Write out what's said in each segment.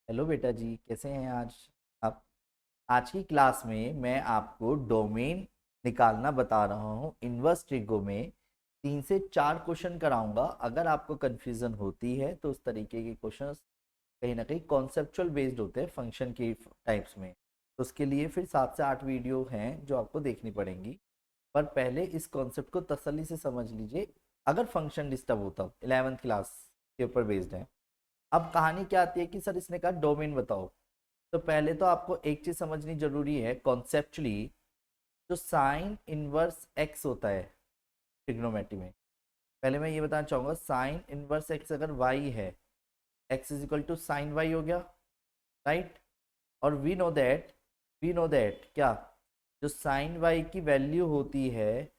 Hello बेटा जी, कैसे हैं आज आप। आज की क्लास में मैं आपको डोमेन निकालना बता रहा हूँ। इनवर्स ट्रिगो में 3 से 4 क्वेश्चन कराऊंगा। अगर आपको कंफ्यूजन होती है तो उस तरीके के क्वेश्चंस कहीं ना कहीं कॉन्सेप्चुअल बेस्ड होते हैं फंक्शन की टाइप्स में। तो उसके लिए फिर 7 से 8 वीडियो हैं जो आपको देखनी पड़ेंगी। पर पहले इस कॉन्सेप्ट को तसल्ली से समझ लीजिए। अगर फंक्शन डिस्टर्ब होता 11th क्लास के ऊपर बेस्ड है। अब कहानी क्या आती है कि सर इसने कहा डोमेन बताओ। तो पहले तो आपको एक चीज समझनी जरूरी है कॉन्सेप्चुअली। जो साइन इनवर्स एक्स होता है ट्रिग्नोमेट्री में, पहले मैं ये बताना चाहूंगा साइन इनवर्स एक्स अगर वाई है, X is equal to sine Y हो गया, राइट। और वी नो दैट क्या, जो साइन वाई की वैल्यू होती है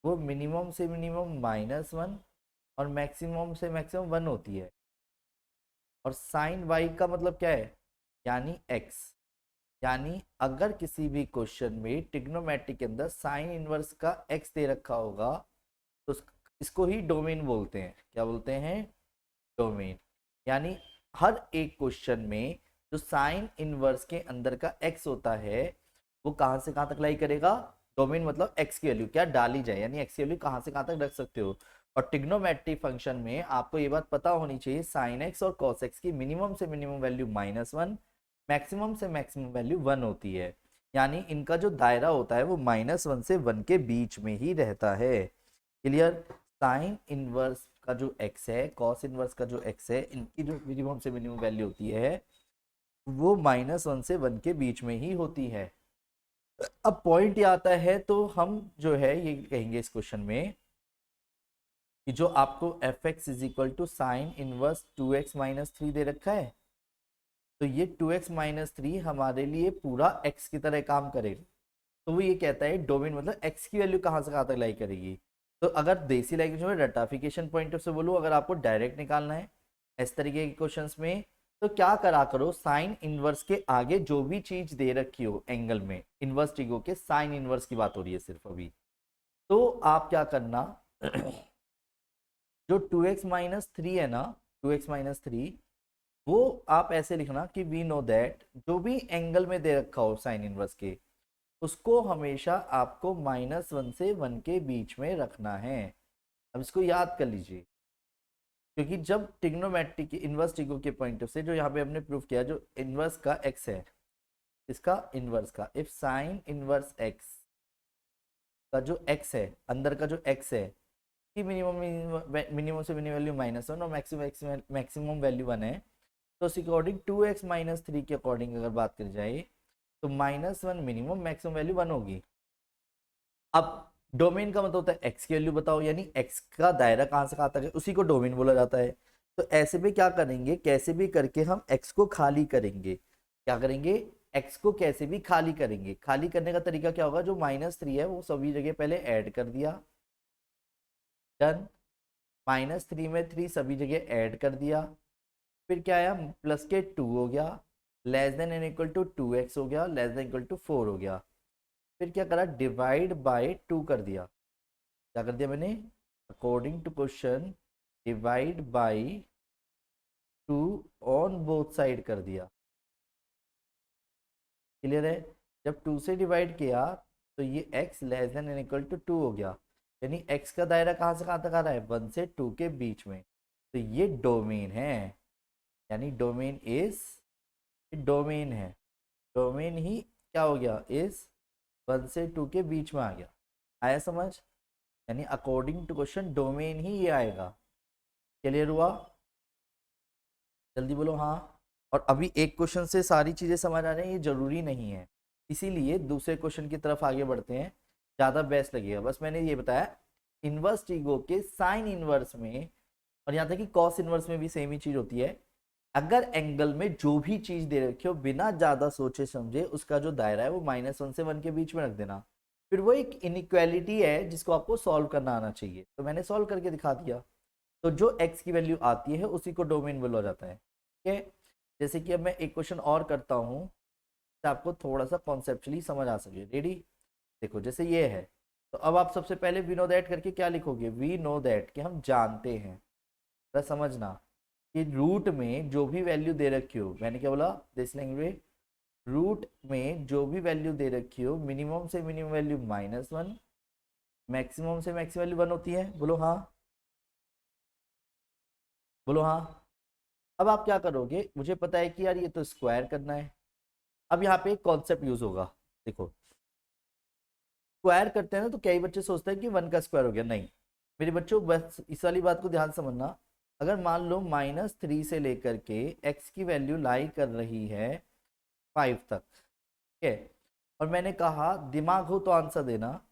वो मिनिमम से मिनिमम -1 और मैक्सिमम से मैक्सिमम 1 होती है। और साइन वाई का मतलब क्या है, यानी एक्स। यानी अगर किसी भी क्वेश्चन में ट्रिग्नोमेट्री के अंदर साइन इनवर्स का एक्स दे रखा होगा तो इसको ही डोमेन बोलते हैं। क्या बोलते हैं? डोमेन। यानी हर एक क्वेश्चन में जो साइन इनवर्स के अंदर का एक्स होता है वो कहां से कहां तक लाई करेगा। डोमेन मतलब एक्स की वैल्यू क्या डाली जाए, यानी एक्स की वैल्यू कहां से कहां तक रख सकते हो। और ट्रिग्नोमेट्री फंक्शन में आपको ये बात पता होनी चाहिए, साइन एक्स और कॉस एक्स की मिनिमम से मिनिमम वैल्यू -1, मैक्सिमम से मैक्सिमम वैल्यू 1 होती है। यानी इनका जो दायरा होता है वो -1 से 1 के बीच में ही रहता है। क्लियर। साइन इनवर्स का जो एक्स है, कॉस इनवर्स का जो एक्स है, इनकी जो मिनिमम से मिनिमम वैल्यू होती है वो -1 से 1 के बीच में ही होती है। अब पॉइंट ये आता है तो हम जो है ये कहेंगे इस क्वेश्चन में कि जो आपको F X is equal to sine inverse 2x-3 दे रखा है, तो ये 2x-3 हमारे लिए पूरा x की तरह काम करेगा। तो वो ये कहता है डोमेन मतलब x की वैल्यू कहाँ से कहाँ तक लाई करेगी। तो अगर देसी लैंग्वेज में रटाफिकेशन पॉइंट ऑफ से बोलूँ, अगर आपको डायरेक्ट निकालना है इस तरीके के क्वेश्चंस में, तो क्या करा करो, साइन इनवर्स के आगे जो भी चीज दे रखी हो एंगल में, इनवर्स ट्रिगो के साइन इनवर्स की बात हो रही है सिर्फ अभी, तो आप क्या करना जो 2x-3 है ना, 2x-3, वो आप ऐसे लिखना कि वी नो दैट जो भी एंगल में दे रखा हो साइन इनवर्स के, उसको हमेशा आपको -1 से 1 के बीच में रखना है। अब इसको याद कर लीजिए, क्योंकि जब ट्रिग्नोमेट्री की इनवर्स ट्रिगो के पॉइंट ऑफ से जो यहाँ पे हमने प्रूव किया, जो इनवर्स का एक्स है, इसका इनवर्स का इफ साइन इनवर्स एक्स का जो एक्स है, अंदर का जो एक्स है कि मिनिमम मिनिमम से मिनिमम वैल्यू -1 और मैक्सिमम मैक्सिमम वैल्यू 1 है, तो उस अकॉर्डिंग 2x-3 के अकॉर्डिंग अगर बात करी जाए तो -1 मिनिमम, मैक्सिमम वैल्यू 1 होगी। अब डोमेन का मतलब होता है एक्स की वैल्यू बताओ, यानी एक्स का दायरा कहां से कहां तक है उसी को डोमेन बोला जाता है। तो ऐसे में क्या करेंगे, कैसे भी करके हम एक्स को खाली करेंगे। क्या करेंगे, एक्स को कैसे भी खाली करेंगे। खाली करने का तरीका क्या होगा, जो -3 है वो सभी जगह पहले ऐड कर दिया, डन। -3 में 3 सभी जगह ऐड कर दिया, फिर क्या आया, प्लस के 2 हो गया, less than and equal to 2x हो गया, लेस देन इक्वल टू 4 हो गया। फिर क्या करा, डिवाइड बाय 2 कर दिया। क्या कर दिया मैंने, according to question divide by 2 on both side कर दिया। क्लियर है। जब 2 से डिवाइड किया तो ये x less than and equal to 2 हो गया, यानी x का दायरा कहाँ से कहाँ तक आ रहा है, 1 से 2 के बीच में। तो ये डोमेन है, यानी डोमेन इज, डोमेन है, डोमेन ही क्या हो गया, इस 1 से 2 के बीच में आ गया। आया समझ, यानी अकॉर्डिंग टू क्वेश्चन डोमेन ही ये आएगा। क्लियर हुआ, जल्दी बोलो हाँ। और अभी एक क्वेश्चन से सारी चीजें समझ आ रही हैं ये जरूरी नहीं है, इसीलिए दूसरे क्वेश्चन की तरफ आगे बढ़ते हैं, ज्यादा बेस्ट लगेगा। बस मैंने ये बताया इनवर्स ट्रिगो के साइन इनवर्स में, और यहाँ तक कि कॉस इनवर्स में भी सेम ही चीज होती है। अगर एंगल में जो भी चीज दे रखी हो, बिना ज्यादा सोचे समझे उसका जो दायरा है वो -1 से 1 के बीच में रख देना। फिर वो एक इनइक्वालिटी है जिसको आपको सॉल्व करना आना चाहिए, तो मैंने सॉल्व करके दिखा दिया। तो जो एक्स की वैल्यू आती है उसी को डोमेन बोला जाता है। ठीक है। जैसे कि अब मैं एक क्वेश्चन और करता हूँ, आपको थोड़ा सा कॉन्सेप्चुअली समझ आ सके। रेडी, देखो जैसे ये है, तो अब आप सबसे पहले वी नो दैट करके क्या लिखोगे, वी नो दैट कि हम जानते हैं। समझना कि रूट में जो भी वैल्यू दे रखी हो, मैंने क्या बोला, दिस लैंग्वेज, रूट में जो भी वैल्यू दे रखी हो मिनिमम से मिनिमम वैल्यू -1, मैक्सिमम से मैक्सिमम वैल्यू 1 होती है। बोलो हाँ, बोलो हाँ। अब आप क्या करोगे, मुझे पता है कि यार ये तो स्क्वायर करना है। अब यहाँ पे एक कॉन्सेप्ट यूज होगा, देखो स्क्वायर करते हैं ना तो कई बच्चे सोचते हैं कि 1 का स्क्वायर हो गया, नहीं मेरे बच्चों, बस इस वाली बात को ध्यान समझना। अगर मान लो -3 से लेकर के x की वैल्यू लाई कर रही है 5 तक, ठीक है, और मैंने कहा दिमाग हो तो आंसर देना,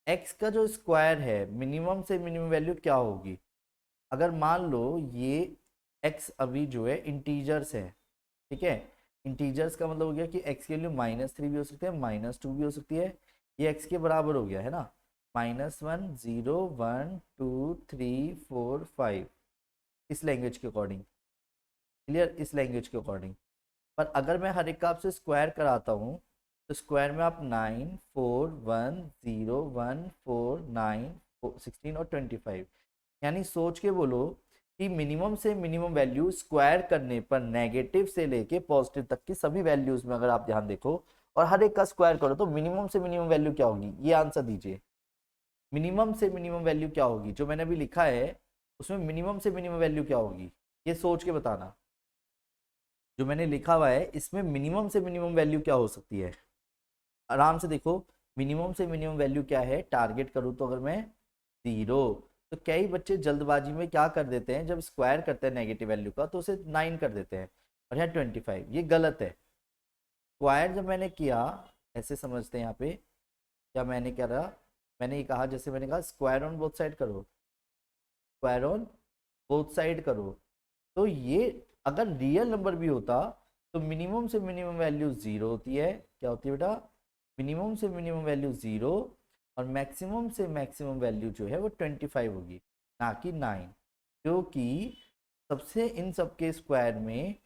x का जो स्क्वायर है मिनिमम से मिनिमम वैल्यू क्या होगी। अगर मान लो ये x अभी जो है इंटीजर्स है, ठीक है, इंटीजर्स का मतलब हो गया कि x की वैल्यू -3 भी हो सकती है, -2 भी हो सकती है, ये x के बराबर हो गया है ना, -1 0 1 2 3 4 5, इस लैंग्वेज के अकॉर्डिंग, क्लियर, इस लैंग्वेज के अकॉर्डिंग। पर अगर मैं हर एक का आपसे स्क्वायर कराता हूँ तो स्क्वायर में आप 9 4 1 0 1 4 9 16 और 25, यानी सोच के बोलो कि मिनिमम से मिनिमम वैल्यू स्क्वायर करने पर नेगेटिव से लेके पॉजिटिव तक की सभी वैल्यूज में अगर आप ध्यान देखो और हर एक का स्क्वायर करो तो मिनिमम से मिनिमम वैल्यू क्या होगी, ये आंसर दीजिए। मिनिमम से मिनिमम वैल्यू क्या होगी, जो मैंने अभी लिखा है उसमें मिनिमम से मिनिमम वैल्यू क्या होगी, ये सोच के बताना। जो मैंने लिखा हुआ है इसमें मिनिमम से मिनिमम वैल्यू क्या हो सकती है, आराम से देखो। मिनिमम से मिनिमम वैल्यू क्या है, टारगेट करूँ तो अगर मैं 0, तो कई बच्चे जल्दबाजी में क्या कर देते हैं, जब स्क्वायर करते हैं नेगेटिव वैल्यू का तो उसे 9 कर देते हैं और यहाँ 25, ये गलत है। स्क्वायर जब मैंने किया, ऐसे समझते हैं यहाँ पे, क्या मैंने क्या रहा, मैंने ये कहा, जैसे मैंने कहा स्क्वायर ऑन बोथ साइड करो, स्क्वायर ऑन बोथ साइड करो, तो ये अगर रियल नंबर भी होता तो मिनिमम से मिनिमम वैल्यू 0 होती है, क्या होती है बेटा, मिनिमम से मिनिमम वैल्यू 0 और मैक्सिमम से मैक्सिमम वैल्यू जो है वो 25 होगी, ना कि 9, क्योंकि सबसे इन सबके स्क्वायर में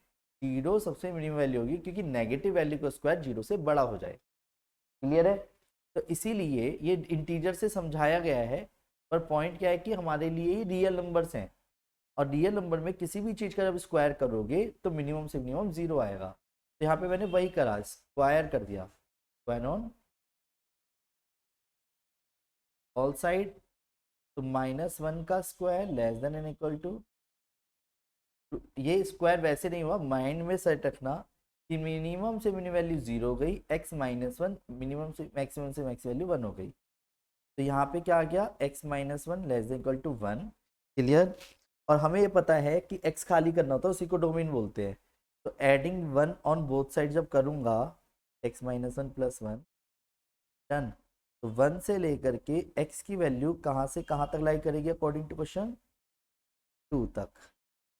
0 सबसे मिनिमम वैल्यू होगी, क्योंकि नेगेटिव वैल्यू का स्क्वायर 0 से बड़ा हो जाए, क्लियर है। तो इसीलिए ये इंटीजर से समझाया गया है, पर पॉइंट क्या है कि हमारे लिए ये रियल नंबर्स हैं, और रियल नंबर में किसी भी चीज़ का जब स्क्वायर करोगे तो मिनिमम से मिनिमम 0 आएगा। तो यहाँ पे मैंने वही करा, स्क्वायर कर दिया, स्क्वायर ऑन ऑल साइड, तो -1 का square less than and equal to, ये स्क्वायर वैसे नहीं हुआ, माइंड में सेट रखना कि मिनिमम से मिनिमम वैल्यू 0 हो गई, x-1 मिनिमम से मैक्स वैल्यू 1 हो गई, तो यहाँ पे क्या आ गया, x-1 less than equal to 1, clear. और हमें ये पता है कि x खाली करना होता है, उसी को डोमेन बोलते हैं, तो एडिंग 1 ऑन बोथ साइड जब करूँगा, x-1 + 1 डन, तो 1 से लेकर के x की वैल्यू कहाँ से कहाँ तक लाई करेगी अकॉर्डिंग टू क्वेश्चन, 2 तक,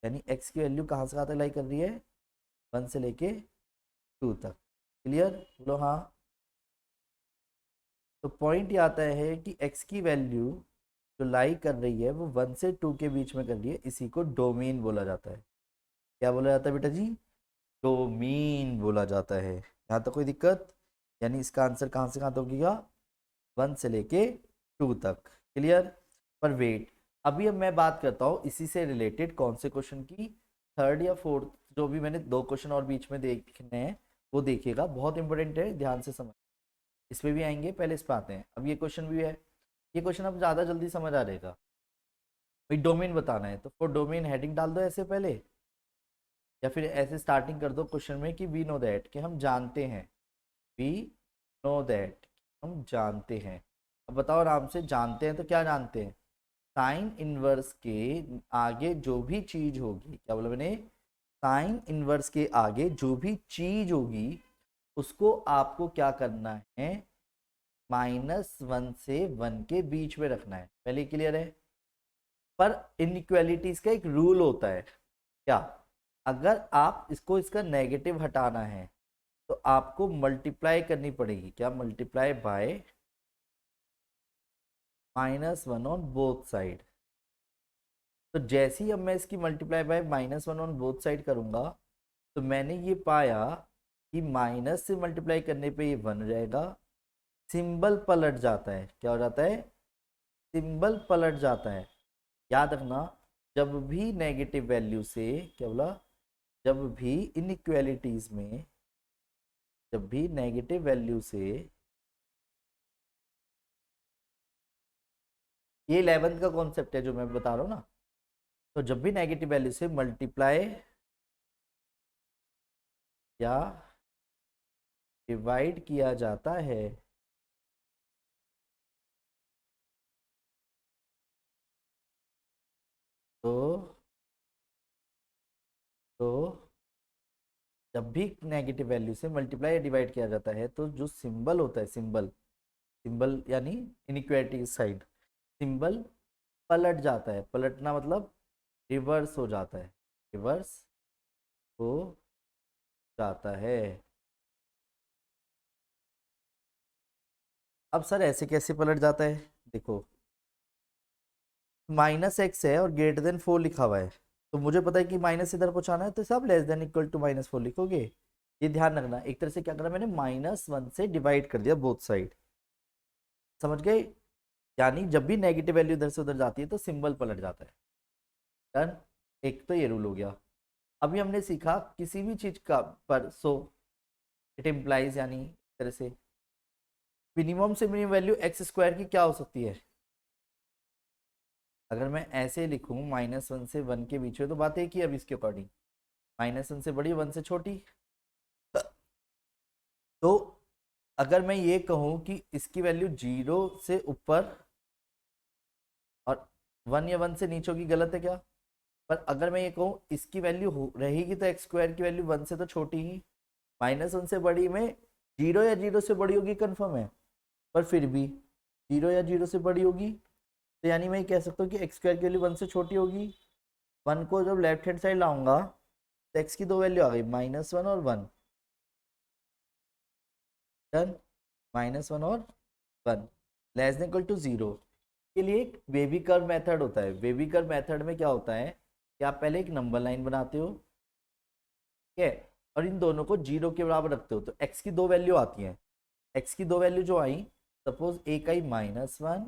यानी x की वैल्यू कहाँ से कहाँ तक लाई कर रही है, 1 से लेके 2 तक, क्लियर, बोलो हाँ। तो पॉइंट ये आता है कि x की वैल्यू जो लाई कर रही है वो 1 से 2 के बीच में कर रही है, इसी को डोमेन बोला जाता है। क्या बोला जाता है बेटा जी, डोमेन बोला जाता है। यहाँ तक कोई दिक्कत, यानी इसका आंसर कहाँ से कहाँ तक होगा, 1 से लेके 2 तक, क्लियर। पर वेट, अभी अब मैं बात करता हूँ इसी से रिलेटेड कौन से क्वेश्चन की, थर्ड या फोर्थ, जो भी मैंने 2 क्वेश्चन और बीच में देखने हैं वो देखिएगा, बहुत इंपॉर्टेंट है, ध्यान से समझ, इस पे भी आएंगे, पहले इस पे आते हैं। अब ये क्वेश्चन भी है, ये क्वेश्चन अब ज़्यादा जल्दी समझ आ रहेगा, भाई डोमेन बताना है तो फॉर डोमेन हेडिंग डाल दो ऐसे पहले, या फिर ऐसे स्टार्टिंग कर दो क्वेश्चन में कि वी नो दैट, कि हम जानते हैं, वी नो दैट, हम जानते हैं। अब बताओ आराम से, जानते हैं तो क्या जानते हैं, साइन इनवर्स के आगे जो भी चीज होगी, क्या बोला मैंने, साइन इनवर्स के आगे जो भी चीज होगी उसको आपको क्या करना है, -1 से 1 के बीच में रखना है, पहले क्लियर है। पर इनइक्वालिटीज का एक रूल होता है, क्या, अगर आप इसको इसका नेगेटिव हटाना है तो आपको मल्टीप्लाई करनी पड़ेगी, क्या, multiply by -1 on both side. तो जैसे ही अब मैं इसकी multiply by -1 on both side करूंगा तो मैंने ये पाया कि माइनस से मल्टीप्लाई करने पे ये 1 हो जाएगा, सिंबल पलट जाता है, क्या हो जाता है, सिंबल पलट जाता है, याद रखना। जब भी नेगेटिव वैल्यू से, क्या बोला, जब भी इनइक्वालिटीज में, जब भी नेगेटिव वैल्यू से, ये 11th का कॉन्सेप्ट है जो मैं बता रहा हूँ ना, तो जब भी नेगेटिव वैल्यू से मल्टीप्लाई या डिवाइड किया जाता है तो तो जब भी नेगेटिव वैल्यू से मल्टीप्लाई या डिवाइड किया जाता है तो जो सिंबल होता है, सिंबल, सिंबल यानी इनइक्वालिटी साइड, सिंबल पलट जाता है। पलटना मतलब रिवर्स हो जाता है, रिवर्स हो जाता है। अब सर ऐसे कैसे पलट जाता है? देखो, -x है और >4 लिखा हुआ है, तो मुझे पता है कि माइनस इधर पहुंचाना है, तो सब <= लिखोगे। ये ध्यान रखना, एक तरह से क्या करा मैंने, -1 से डिवाइड कर दिया बोथ साइड, समझ गए? यानी जब भी नेगेटिव वैल्यू इधर से उधर जाती है तो सिंबल पलट जाता है। डन। एक तो ये रूल हो गया। अभी हमने सीखा किसी भी चीज का पर सो इट इम्प्लाइज, यानी एक तरह से मिनिमम से मिनिमम वैल्यू x² की क्या हो सकती है। अगर मैं ऐसे लिखूं -1 से 1 के बीच में, तो बात एक ही है अब इसके अकॉर्डिंग, -1 से बड़ी 1 से छोटी। तो अगर मैं ये कहूं कि इसकी वैल्यू 0 से ऊपर और 1 या 1 से नीचे होगी, गलत है क्या? पर अगर मैं ये कहूँ इसकी वैल्यू रहेगी तो x² की वैल्यू 1 से तो छोटी ही, -1 से बड़ी में 0 या 0 से बड़ी होगी, कंफर्म है, पर फिर भी 0 या 0 से बड़ी होगी, तो यानी मैं ये कह सकता हूँ कि x² की वैल्यू 1 से छोटी होगी। 1 को जब लेफ्ट हैंड साइड लाऊंगा तो x की दो वैल्यू आ गई, -1 और 1। डन। -1 और 1 <<0 के लिए एक बेबी कर्व मेथड होता है। बेबी कर्व मेथड में क्या होता है कि आप पहले एक नंबर लाइन बनाते हो, ठीक है, और इन दोनों को 0 के बराबर रखते हो, तो x की दो वैल्यू आती हैं। x की दो वैल्यू जो आई, सपोज एक आई -1,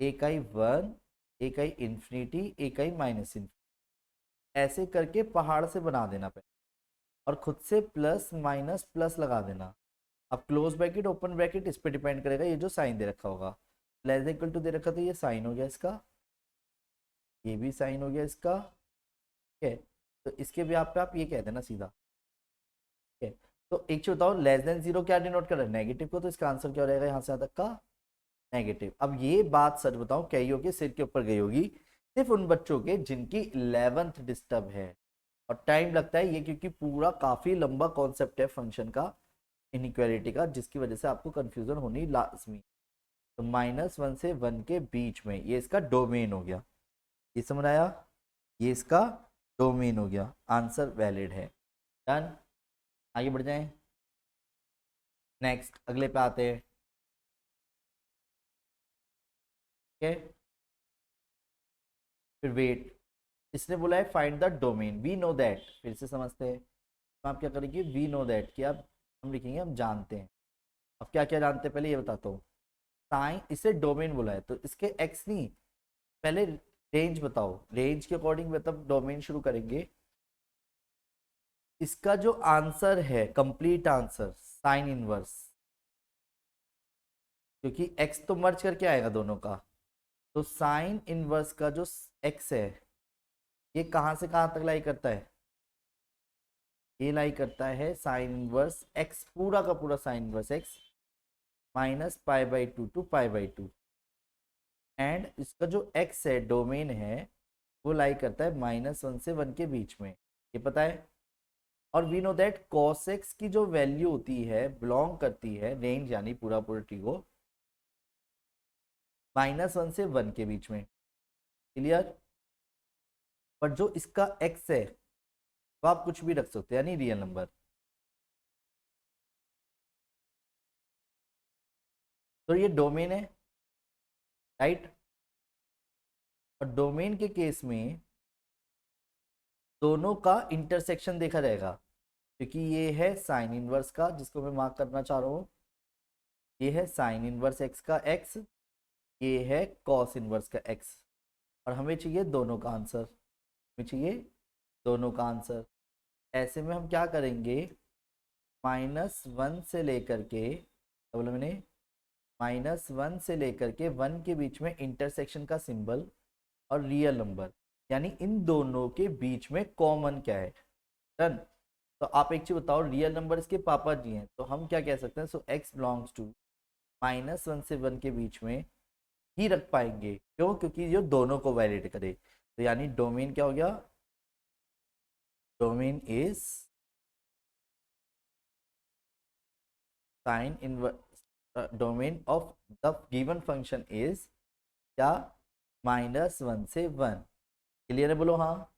एक आई 1, एक आई इन्फिनिटी, एक आई -∞, ऐसे करके पहाड़ से बना देना पहले, और खुद से प्लस माइनस प्लस लगा देना। अब क्लोज ब्रैकेट ओपन ब्रैकेट इस पे डिपेंड करेगा, ये जो साइन दे रखा होगा, << दे रखा, तो ये साइन हो गया इसका, ये भी साइन हो गया इसका, ठीक है। तो इसके भी आप पे आप ये कह देना सीधा, ठीक है। तो एक चीज बताओ, <<0 क्या डिनोट कर रहा है, नेगेटिव को, तो इसका आंसर क्या रहेगा यहाँ से यहाँ तक का, नेगेटिव। अब ये बात सच बताऊं कईयों के सिर के ऊपर गई होगी, सिर्फ उन बच्चों के जिनकी 11th डिस्टर्ब है, और टाइम लगता है ये क्योंकि पूरा काफी लंबा कॉन्सेप्ट है फंक्शन का, इनइक्वालिटी का, जिसकी वजह से आपको कंफ्यूजन होनी लाजमी। तो -1 से 1 के बीच में ये इसका डोमेन हो गया, ये समझ आया, ये इसका डोमेन हो गया, आंसर वैलिड है। डन। आगे बढ़ जाएं, नेक्स्ट अगले पे आते हैं, ठीक है। फिर वेट, इसने बोला है find the domain, we know that, फिर से समझते हैं, तो आप क्या करेंगे, वी नो दैट कि आप, हम लिखेंगे हम जानते हैं। अब क्या क्या जानते हैं पहले ये बताता हूँ। साइन, इसे डोमेन बोला है तो इसके एक्स नहीं, पहले रेंज बताओ, रेंज के अकॉर्डिंग मतलब डोमेन शुरू करेंगे। इसका जो आंसर है, कंप्लीट आंसर साइन इनवर्स, क्योंकि एक्स तो मर्ज करके आएगा दोनों का, तो साइन इनवर्स का जो एक्स है, ये कहां से कहां तक लाई करता है, ये लाई करता है साइन इनवर्स एक्स, पूरा का पूरा sine inverse x -π/2 to π/2, and इसका जो एक्स है डोमेन है, वो लाई करता है -1 से 1 के बीच में, ये पता है। और we know that cos x की जो वैल्यू होती है बिलोंग करती है रेंज, यानी पूरा पूरा ट्रीगो -1 से 1 के बीच में, क्लियर। पर जो इसका x है वो आप कुछ भी रख सकते हैं, यानी रियल नंबर। तो ये डोमेन है, राइट। और डोमेन के केस में दोनों का इंटरसेक्शन देखा जाएगा, क्योंकि ये है साइन इनवर्स का, जिसको मैं मार्क करना चाह रहा हूँ, ये है साइन इनवर्स एक्स का एक्स, ये है कॉस इनवर्स का एक्स, और हमें चाहिए दोनों का आंसर। हमें चाहिए दोनों का आंसर। ऐसे में हम क्या करेंगे, -1 से लेकर के, क्या बोला मैंने, -1 से लेकर के 1 के बीच में इंटरसेक्शन का सिंबल और रियल नंबर, यानी इन दोनों के बीच में कॉमन क्या है। डन। तो आप एक चीज बताओ, रियल नंबर इसके पापा जी हैं, तो हम क्या कह सकते हैं, सो x बिलोंग्स टू -1 से 1 के बीच में ही रख पाएंगे। क्यों? क्योंकि जो दोनों को वैलिड करे। तो यानी डोमेन क्या हो गया, domain is sine inverse, domain of the given function is क्या, -1 से 1। क्लियर है, बोलो हाँ।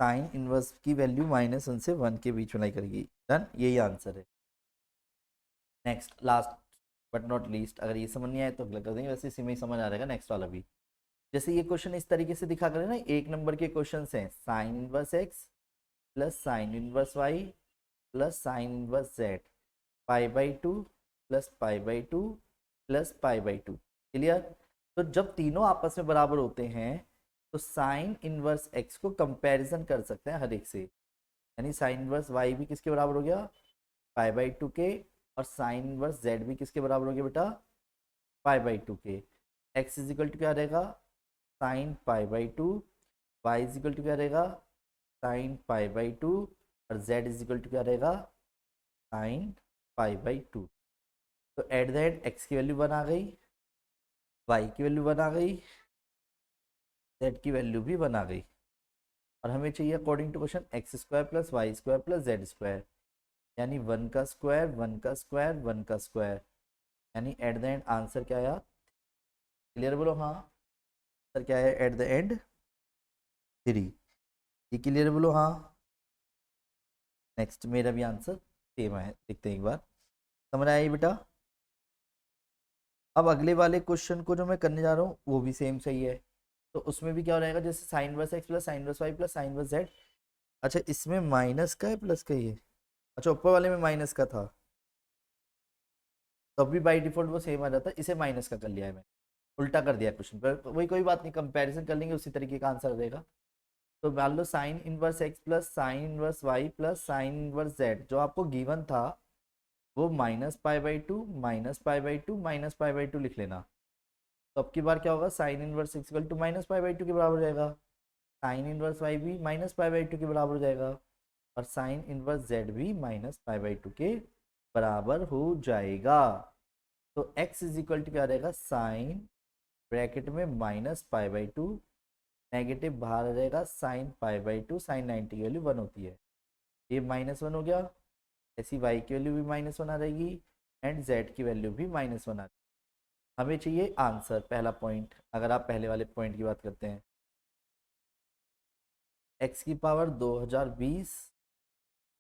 साइन इनवर्स की वैल्यू -1 से 1 के बीच में लाई करेगी। डन, यही आंसर है। Next, last but not least, अगर ये समझ नहीं आए तो अगला कर देंगे, वैसे इसी में ही समझ आ जाएगा नेक्स्ट वाला भी। जैसे ये क्वेश्चन इस तरीके से दिखा कर ना, एक नंबर के क्वेश्चन हैं, sine inverse x plus sine inverse y plus sine inverse z, π/2 plus π/2 plus π/2। Clear? तो जब तीनों आपस में बराबर होते हैं तो साइन इनवर्स एक्स को कंपैरिजन कर सकते हैं हर एक से, यानी साइन इनवर्स वाई भी किसके बराबर हो गया, π/2 के, और साइन इनवर्स जेड भी किसके बराबर हो गया बेटा, π/2 के। एक्स इजिकल टू क्या रहेगा, साइन π/2, वाई इजिकल टू क्या रहेगा, साइन π/2, और जेड इजिकल टू क्या रहेगा, साइन π/2। तो एट द एंड एक्स की वैल्यू 1 आ गई, वाई की वैल्यू 1 आ गई, जेड की वैल्यू भी 1 आ गई। और हमें चाहिए according to question x² plus Y square plus Z square, यानी 1 का स्क्वायर 1 का स्क्वायर 1 का स्क्वायर, यानी एट द एंड आंसर क्या आया। क्लियर बोलो हाँ। आंसर क्या है एट द एंड 3। ये क्लियर बोलो हाँ। नेक्स्ट, मेरा भी आंसर सेम है, देखते हैं एक बार, समझ आया ये बेटा। अब अगले वाले क्वेश्चन को जो मैं करने जा रहा हूँ वो भी सेम सही है। तो उसमें भी क्या हो रहेगा, जैसे sine verse X plus sine verse Y plus sine verse Z. अच्छा, इसमें माइनस का है प्लस का ये, अच्छा ऊपर वाले में माइनस का था, तब भी बाई डिफॉल्ट वो सेम आ जाता है, इसे माइनस का कर लिया है मैंने, उल्टा कर दिया क्वेश्चन पर, वही कोई बात नहीं, कंपैरिजन कर लेंगे उसी तरीके का आंसर देगा। तो मान लो sine inverse x plus sine inverse y plus sine inverse z, जो आपको गिवन था वो -π/2 -π/2 -π/2 लिख लेना। तो अब की बार क्या होगा, साइन इनवर्स इक्वल टू -π/2 के बराबर हो जाएगा, साइन इनवर्स वाई भी -π/2 के बराबर हो जाएगा, और साइन इनवर्स जेड भी -π/2 के बराबर हो जाएगा। तो x इज इक्वल टू क्या रहेगा, साइन ब्रैकेट में -π/2, नेगेटिव बाहर आ जाएगा, साइन π/2, साइन 90 की वैल्यू 1 होती है, ये -1 हो गया, ऐसी y की वैल्यू भी -1 आ जाएगी, एंड z की वैल्यू भी -1 आ जाएगी। हमें चाहिए आंसर, पहला पॉइंट, अगर आप पहले वाले पॉइंट की बात करते हैं, x की पावर 2020,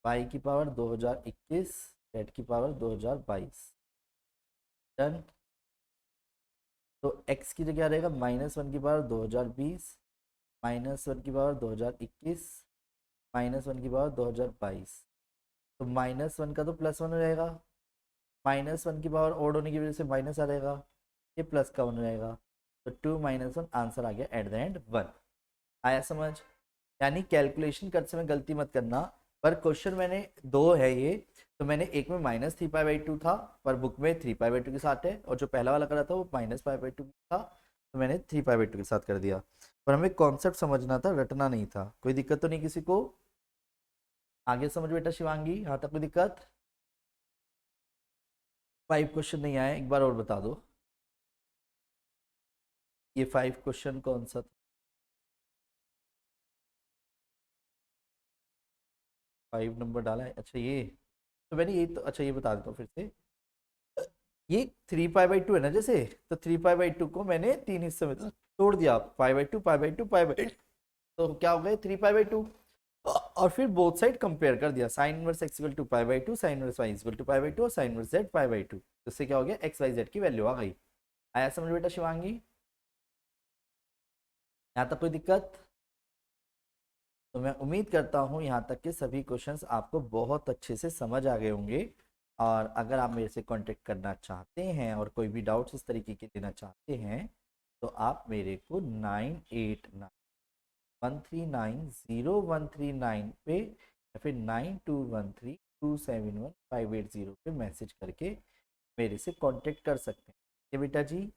y की पावर 2021, z की पावर 2022। डन। तो x की जगह रहेगा -1 की पावर 2020, -1 की पावर 2021, -1 की पावर 2022। तो -1 का तो +1 हो जाएगा, -1 की पावर ओड होने की वजह से माइनस आ जाएगा, ये प्लस का 1 हो जाएगा। तो 2 - 1 आंसर आ गया एट द एंड 1। आया समझ? यानी कैलकुलेशन करते समय गलती मत करना, पर क्वेश्चन मैंने दो है ये, तो मैंने एक में -3π/2 था, पर बुक में 3π/2 के साथ है, और जो पहला वाला करा था वो -π/2 था, तो मैंने 3π/2 के साथ कर दिया। पर हमें कॉन्सेप्ट समझना था, रटना नहीं था। कोई दिक्कत तो नहीं किसी को? आगे समझ बेटा शिवांगी, यहाँ तक कोई दिक्कत? 5 क्वेश्चन नहीं आए, एक बार और बता दो, ये 5 क्वेश्चन कौन सा था? 5 नंबर डाला है, अच्छा ये, तो मैंने ये तो, अच्छा ये बता देता हूँ फिर से, ये 3π/2 है ना, जैसे तो 3π/2 को मैंने 3 हिस्से में तोड़ दिया, π/2 π/2 π/2, तो क्या हो गए 3π/2, और फिर बोथ साइड कंपेयर कर दिया, sine inverse x equal to π/2, sine inverse y equal to π/2, और साइन इनवर्स z π/2, तो इससे क्या हो गया x y z की वैल्यू आ गई। आया समझ बेटा शिवांगी? यहाँ तक कोई दिक्कत? तो मैं उम्मीद करता हूँ यहाँ तक के सभी क्वेश्चंस आपको बहुत अच्छे से समझ आ गए होंगे। और अगर आप मेरे से कांटेक्ट करना चाहते हैं और कोई भी डाउट्स इस तरीके के लेना चाहते हैं, तो आप मेरे को 989 1390139 पे या फिर 9213271580 पे मैसेज करके मेरे से कांटेक्ट कर सकते हैं। ये बेटा जी